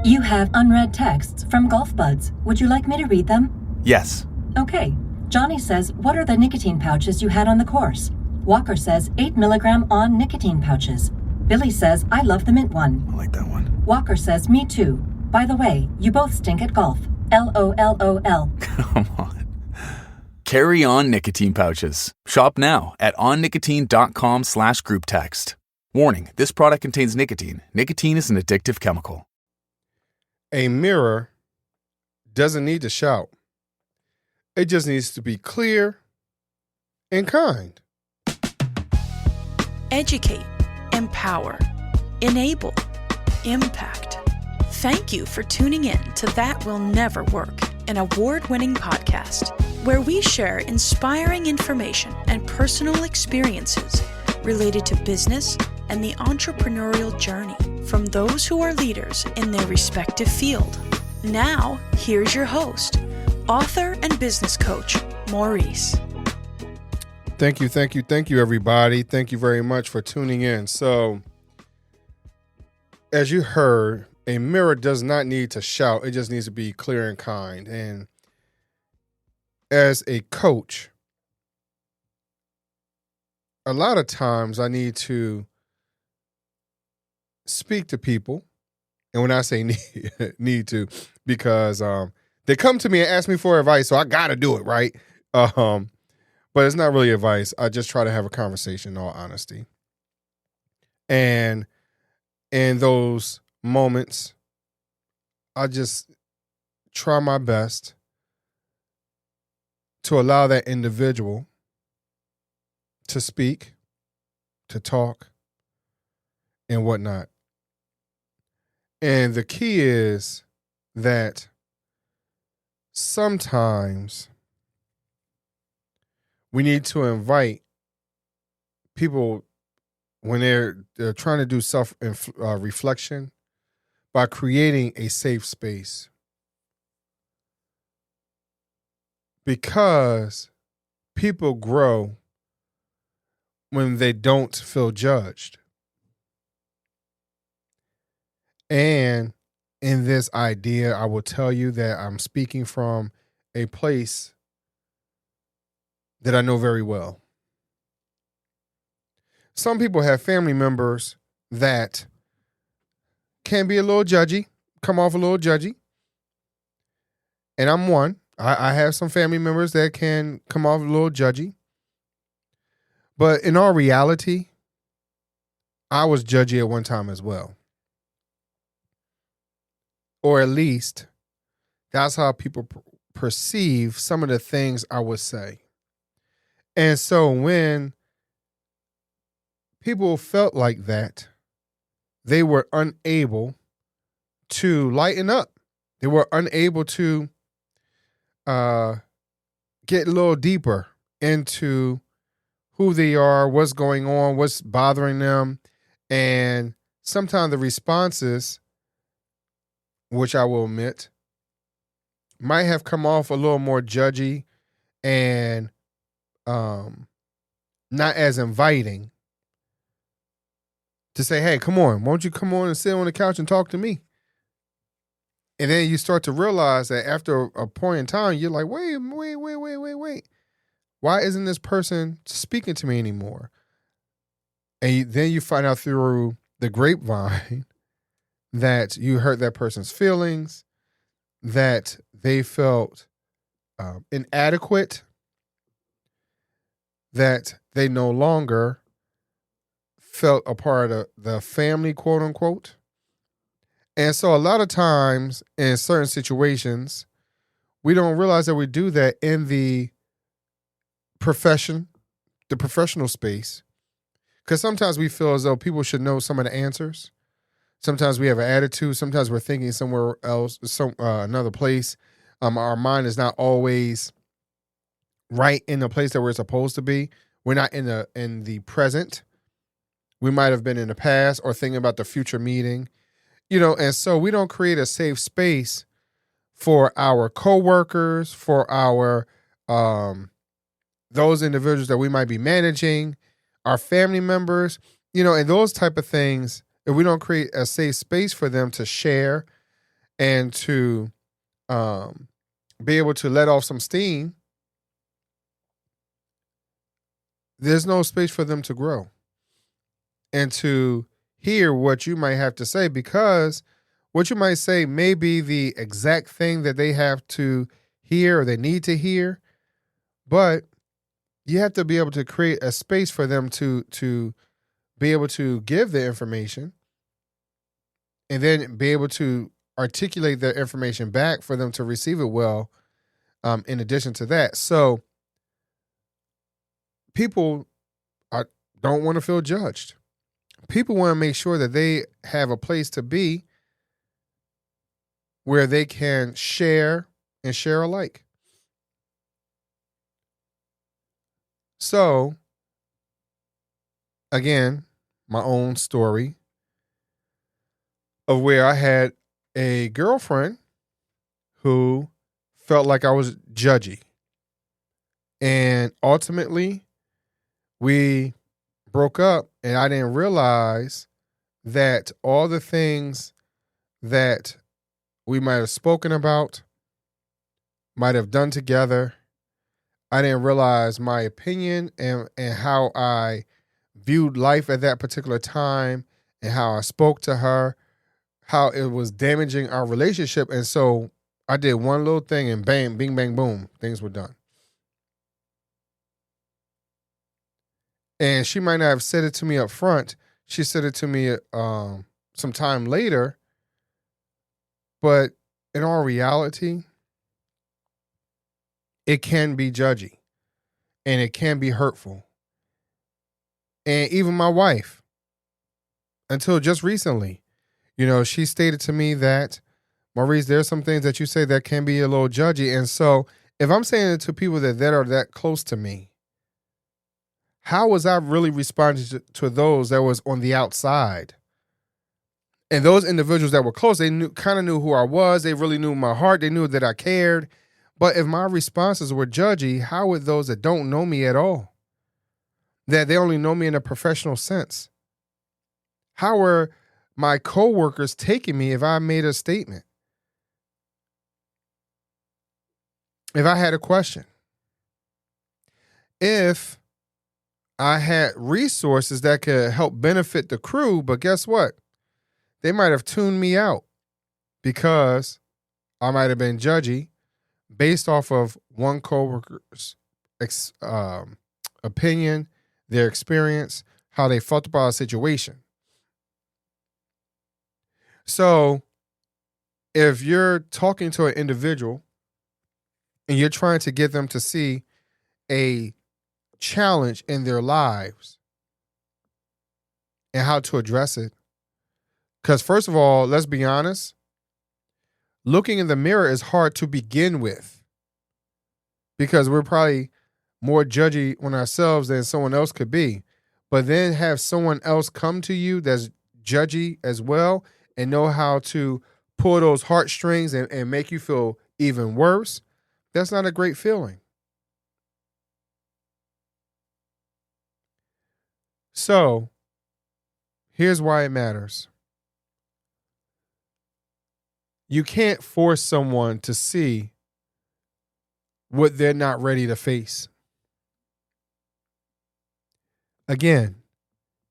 You have unread texts from Golf Buds. Would you like me to read them? Yes. Okay. Johnny says, what are the nicotine pouches you had on the course? Walker says, 8 milligram on nicotine pouches. Billy says, I love the mint one. I like that one. Walker says, me too. By the way, you both stink at golf. LOLOL. Come on. Carry on nicotine pouches. Shop now at onnicotine.com/group text. Warning, this product contains nicotine. Nicotine is an addictive chemical. A mirror doesn't need to shout. It just needs to be clear and kind. Educate, empower, enable, impact. Thank you for tuning in to That Will Never Work, an award-winning podcast where we share inspiring information and personal experiences related to business and the entrepreneurial journey from those who are leaders in their respective field. Now, here's your host, author and business coach, Maurice. Thank you, everybody. Thank you very much for tuning in. So, as you heard, a mirror does not need to shout. It just needs to be clear and kind. And as a coach, a lot of times I need to speak to people. And when I say need to, because they come to me and ask me for advice, so I got to do it, right? But it's not really advice. I just try to have a conversation, in all honesty. And in those moments, I just try my best to allow that individual to speak, to talk, and whatnot. And the key is that sometimes we need to invite people when they're trying to do self-reflection by creating a safe space. Because people grow when they don't feel judged. And in this idea, I will tell you that I'm speaking from a place that I know very well. Some people have family members that can be a little judgy, come off a little judgy. And I'm one. I have some family members that can come off a little judgy. But in all reality, I was judgy at one time as well. Or at least that's how people perceive some of the things I would say. And so when people felt like that, they were unable to lighten up. They were unable to get a little deeper into who they are, what's going on, what's bothering them. And sometimes the responses, which I will admit, might have come off a little more judgy and not as inviting to say, hey, come on, won't you come on and sit on the couch and talk to me? And then you start to realize that after a point in time, you're like, wait. Why isn't this person speaking to me anymore? And then you find out through the grapevine that you hurt that person's feelings, that they felt inadequate, that they no longer felt a part of the family, quote unquote. And so a lot of times in certain situations, we don't realize that we do that in the professional space. Because sometimes we feel as though people should know some of the answers. Sometimes we have an attitude. Sometimes we're thinking somewhere else, another place. Our mind is not always right in the place that we're supposed to be. We're not in the present. We might have been in the past or thinking about the future meeting. And so we don't create a safe space for our coworkers, for our those individuals that we might be managing, our family members, and those type of things. if we don't create a safe space for them to share and to be able to let off some steam, there's no space for them to grow and to hear what you might have to say, because what you might say may be the exact thing that they have to hear or they need to hear, but you have to be able to create a space for them to be able to give the information and then be able to articulate their information back for them to receive it well, in addition to that. So people don't want to feel judged. People want to make sure that they have a place to be where they can share and share alike. So, again, my own story of where I had a girlfriend who felt like I was judgy. And ultimately, we broke up, and I didn't realize that all the things that we might have spoken about, might have done together, I didn't realize my opinion and how I viewed life at that particular time and how I spoke to her, how it was damaging our relationship. And so I did one little thing and bang, bing, bang, boom, things were done. And she might not have said it to me up front. She said it to me some time later. But in all reality, it can be judgy and it can be hurtful. And even my wife, until just recently, she stated to me that, Maurice, there's some things that you say that can be a little judgy. And so if I'm saying it to people that are that close to me, how was I really responding to those that was on the outside? And those individuals that were close, they kind of knew who I was. They really knew my heart. They knew that I cared. But if my responses were judgy, how would those that don't know me at all, that they only know me in a professional sense, how were my coworkers taking me if I made a statement? If I had a question, if I had resources that could help benefit the crew, but guess what? They might have tuned me out because I might have been judgy based off of one coworker's opinion, their experience, how they felt about a situation. So if you're talking to an individual and you're trying to get them to see a challenge in their lives and how to address it, because first of all, let's be honest, looking in the mirror is hard to begin with because we're probably more judgy on ourselves than someone else could be. But then have someone else come to you that's judgy as well and know how to pull those heartstrings and make you feel even worse. That's not a great feeling. So here's why it matters. You can't force someone to see what they're not ready to face. Again,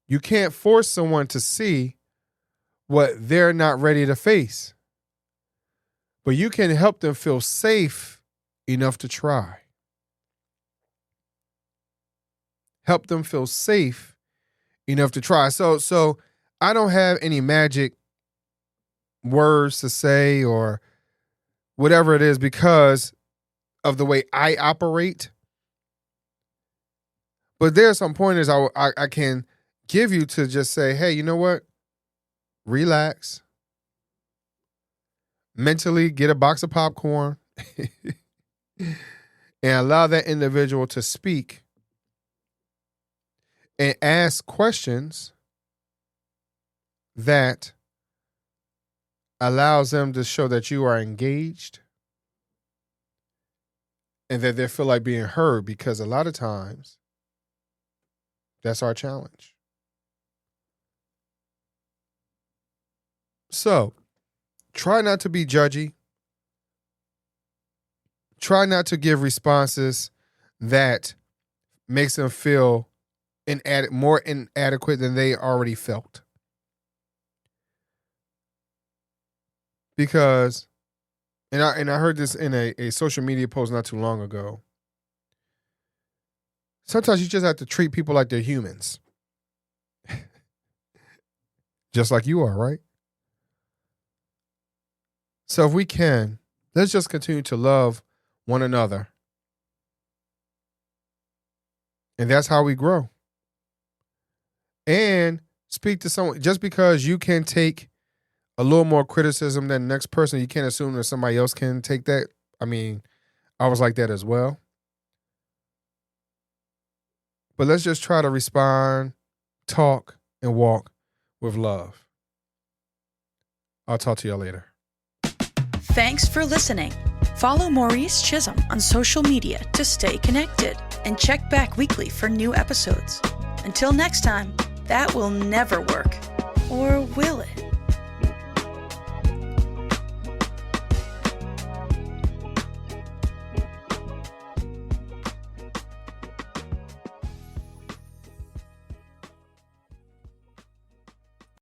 you can't force someone to see what they're not ready to face. But you can help them feel safe enough to try. Help them feel safe enough to try. So I don't have any magic words to say or whatever it is because of the way I operate. But there's some pointers I can give you to just say, hey, you know what? Relax. Mentally get a box of popcorn and allow that individual to speak and ask questions that allows them to show that you are engaged and that they feel like being heard, because a lot of times that's our challenge. So try not to be judgy. Try not to give responses that makes them feel more inadequate than they already felt. Because, and I heard this in a social media post not too long ago. Sometimes you just have to treat people like they're humans. Just like you are, right? So if we can, let's just continue to love one another. And that's how we grow. And speak to someone. Just because you can take a little more criticism than the next person, you can't assume that somebody else can take that. I mean, I was like that as well. But let's just try to respond, talk, and walk with love. I'll talk to y'all later. Thanks for listening. Follow Maurice Chisholm on social media to stay connected and check back weekly for new episodes. Until next time, that will never work. Or will it?